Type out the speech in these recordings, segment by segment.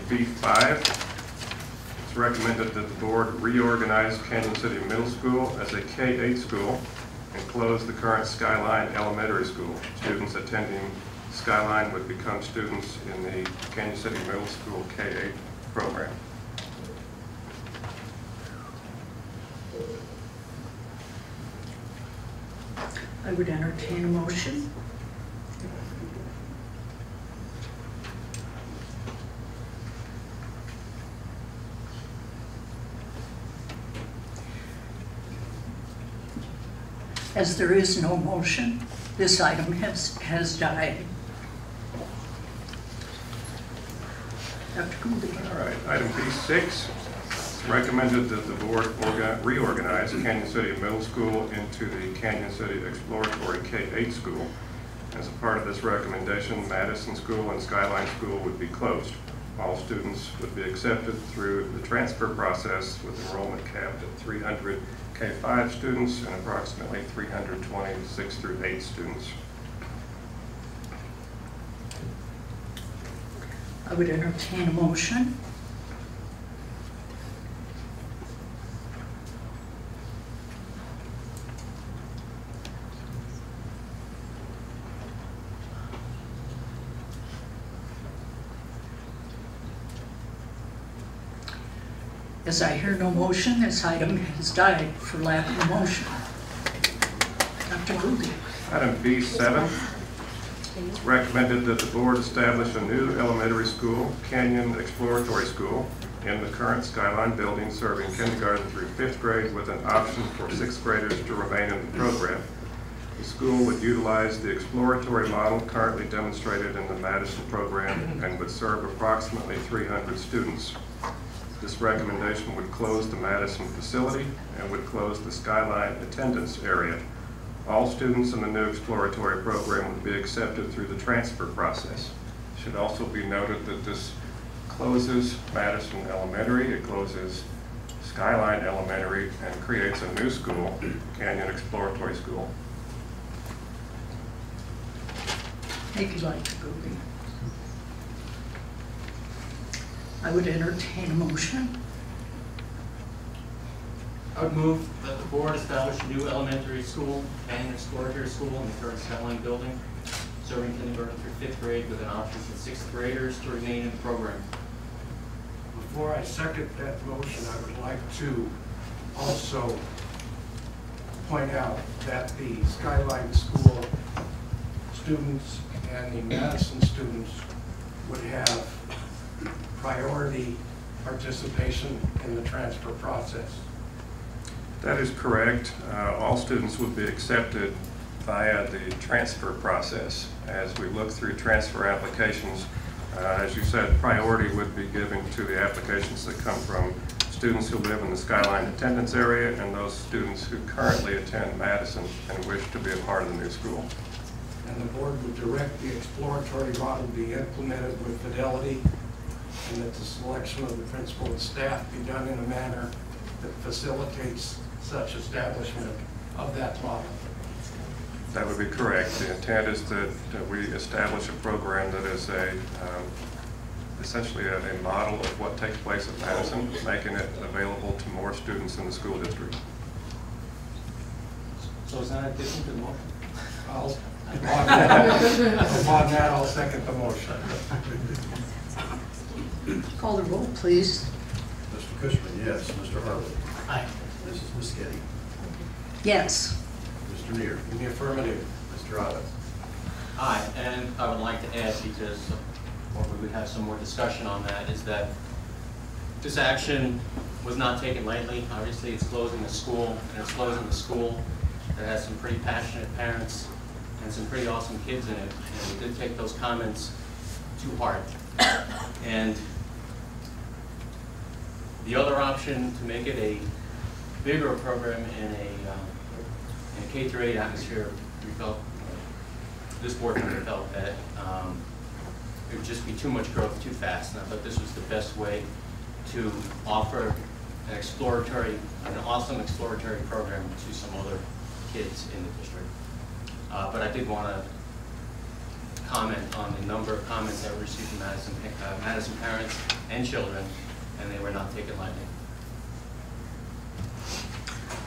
B5, it's recommended that the board reorganize Cañon City Middle School as a K-8 school and close the current Skyline Elementary School. Students attending Skyline would become students in the Cañon City Middle School K-8 program. I would entertain a motion. As there is no motion, this item has died. Dr. Gouldy. All right, item B6, it's recommended that the board reorganize Cañon City Middle School into the Cañon City Exploratory K-8 school. As a part of this recommendation, Madison School and Skyline School would be closed. All students would be accepted through the transfer process with enrollment capped at 300 K-5 students and approximately 320 6 through 8 students. I would entertain a motion. As I hear no motion, this item has died for lack of a motion. Dr. Gouldy. Item B7, it's recommended that the board establish a new elementary school, Cañon Exploratory School, in the current Skyline building, serving kindergarten through 5th grade with an option for 6th graders to remain in the program. The school would utilize the exploratory model currently demonstrated in the Madison program and would serve approximately 300 students. This recommendation would close the Madison facility and would close the Skyline attendance area. All students in the new exploratory program would be accepted through the transfer process. It should also be noted that this closes Madison Elementary, it closes Skyline Elementary, and creates a new school, Cañon Exploratory School. Thank you, Dr. Gouldy. I would entertain a motion. I would move that the board establish a new elementary school, Cañon Exploratory School, in the current Skyline building, serving kindergarten through 5th grade with an option for 6th graders to remain in the program. Before I second that motion, I would like to also point out that the Skyline School students and the Madison students would have priority participation in the transfer process. That is correct. All students would be accepted via the transfer process. As we look through transfer applications, as you said, priority would be given to the applications that come from students who live in the Skyline attendance area and those students who currently attend Madison and wish to be a part of the new school. And the board would direct the exploratory model be implemented with fidelity, and that the selection of the principal and staff be done in a manner that facilitates such establishment of that model. That would be correct. The intent is that we establish a program that is essentially a model of what takes place at Madison, making it available to more students in the school district. So is that addition to the motion? Upon that, I'll second the motion. Call the roll, please. Mr. Cushman, yes. Mr. Harwood. Aye. Mrs. Muschetti. Yes. Mr. Neer. In the affirmative. Mr. Otto. Aye, and I would like to add, because we would have some more discussion on that, is that this action was not taken lightly. Obviously, it's closing the school, and it's closing the school that has some pretty passionate parents and some pretty awesome kids in it. And we did take those comments to heart. And the other option to make it a bigger program in a K-8 atmosphere, we felt, this board member felt that it would just be too much growth too fast. And I thought this was the best way to offer an awesome exploratory program to some other kids in the district. But I did want to comment on the number of comments that were received from Madison parents and children, and they were not taken lightly.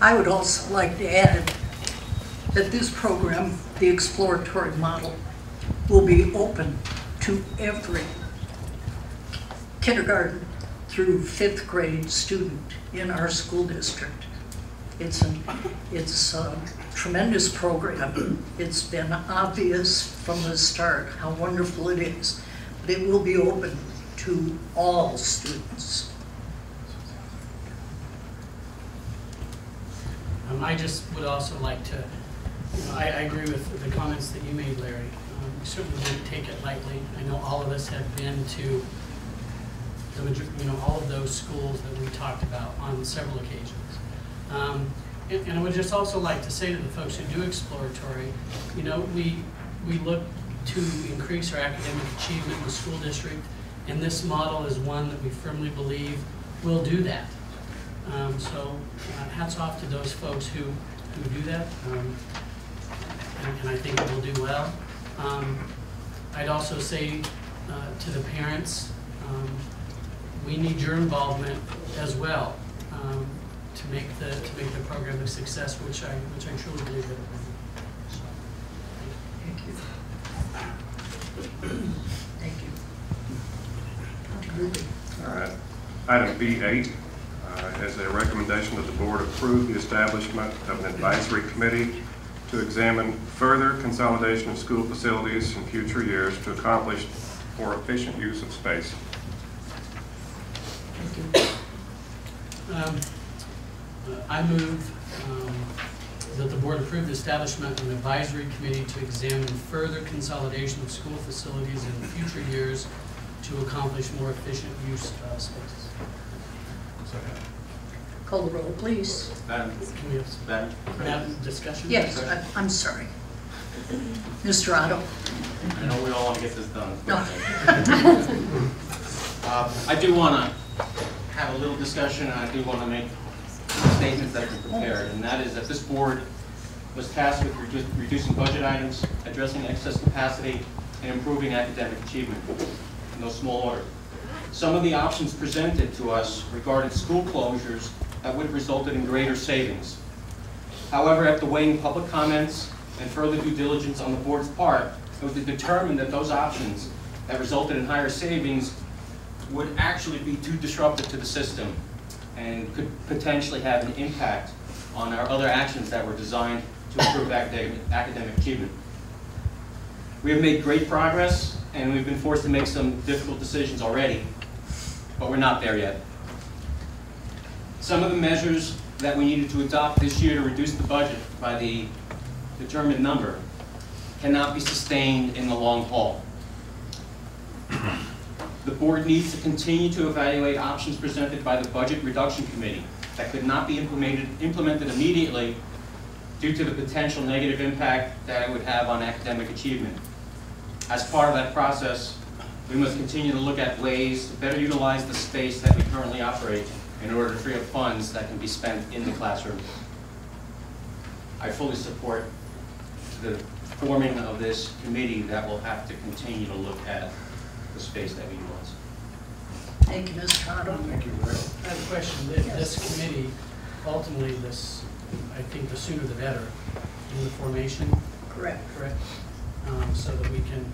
I would also like to add that this program, the exploratory model, will be open to every kindergarten through 5th grade student in our school district. It's a tremendous program. It's been obvious from the start how wonderful it is, but it will be open to all students. I just would also like to, I agree with the comments that you made, Larry. We certainly didn't take it lightly. I know all of us have been to all of those schools that we talked about on several occasions. And I would just also like to say to the folks who do exploratory, we look to increase our academic achievement in the school district, and this model is one that we firmly believe will do that. So hats off to those folks who do that, and I think it will do well. I'd also say to the parents, we need your involvement as well to make the program a success, which I truly believe that it will be. So, Thank you. Thank you. Dr. Ruby. All right. Item B8 is a recommendation that the board approve the establishment of an advisory committee to examine further consolidation of school facilities in future years to accomplish more efficient use of space. Thank you. I move that the board approve the establishment of an advisory committee to examine further consolidation of school facilities in future years to accomplish more efficient use of spaces. Call the roll, please. Madam, Can we have Madam, discussion? Yes, I'm sorry. Mr. Otto. I know we all want to get this done. No. I do want to have a little discussion, and I do want to make statements that have been prepared, and that is that this board was tasked with reducing budget items, addressing excess capacity, and improving academic achievement in no small order. Some of the options presented to us regarded school closures that would have resulted in greater savings. However, after weighing public comments and further due diligence on the board's part, it was determined that those options that resulted in higher savings would actually be too disruptive to the system and could potentially have an impact on our other actions that were designed to improve academic achievement. We have made great progress, and we've been forced to make some difficult decisions already, but we're not there yet. Some of the measures that we needed to adopt this year to reduce the budget by the determined number cannot be sustained in the long haul. The board needs to continue to evaluate options presented by the Budget Reduction Committee that could not be implemented immediately due to the potential negative impact that it would have on academic achievement. As part of that process, we must continue to look at ways to better utilize the space that we currently operate in order to free up funds that can be spent in the classroom. I fully support the forming of this committee that will have to continue to look at the space that we utilize. Thank you, Mr. Otto. Thank you, Larry. I have a question. This committee, ultimately, I think the sooner the better in the formation. Correct. Correct? So that we can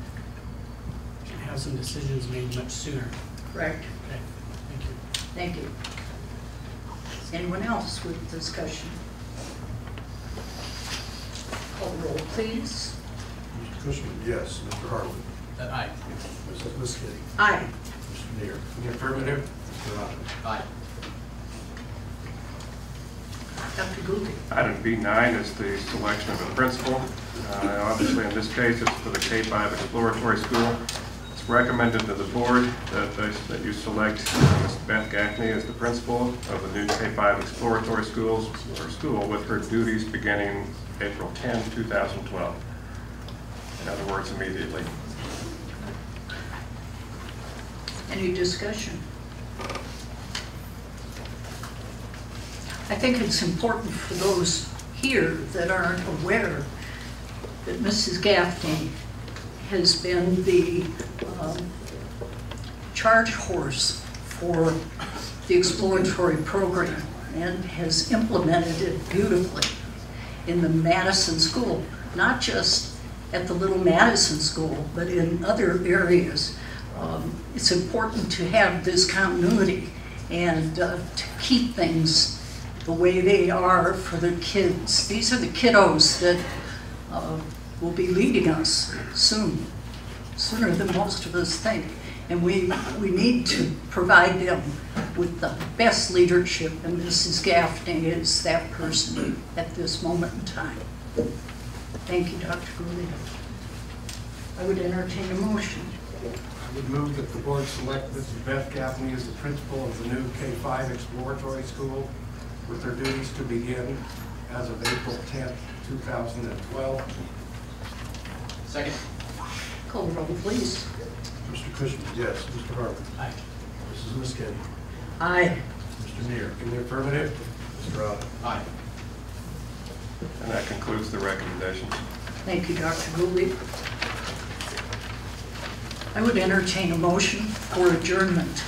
have some decisions made much sooner. Correct. Okay, thank you. Thank you. Anyone else with discussion? Call the roll, please. Mr. Cushman, yes. Mr. Harwood. Aye. Mrs. Muskett. Aye. Mr. Neer. In the affirmative. Mr. Otto. Aye. Dr. Gould. Item B9 is the selection of a principal. Obviously, in this case, it's for the K-5 Exploratory School. It's recommended to the board that you select Ms. Beth Gaffney as the principal of the new K-5 Exploratory School with her duties beginning April 10, 2012. In other words, immediately. Any discussion? I think it's important for those here that aren't aware that Mrs. Gaffney has been the charge horse for the exploratory program and has implemented it beautifully in the Madison School, not just at the little Madison School, but in other areas. It's important to have this continuity and to keep things the way they are for the kids. These are the kiddos that will be leading us soon, sooner than most of us think. And we need to provide them with the best leadership, and Mrs. Gaffney is that person at this moment in time. Thank you, Dr. Gooley. I would entertain a motion. I would move that the board select Mrs. Beth Gaffney as the principal of the new K-5 Exploratory School with their duties to begin as of April 10th, 2012. Second. Call the roll, please. Mr. Cushman? Yes. Mr. Harvey? Aye. Mrs. Muskett? Aye. Mr. Neer? In the affirmative. Mr. Otto? Aye. And that concludes the recommendations. Thank you, Dr. Gooley. I would entertain a motion for adjournment.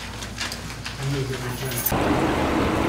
I move that we adjourn.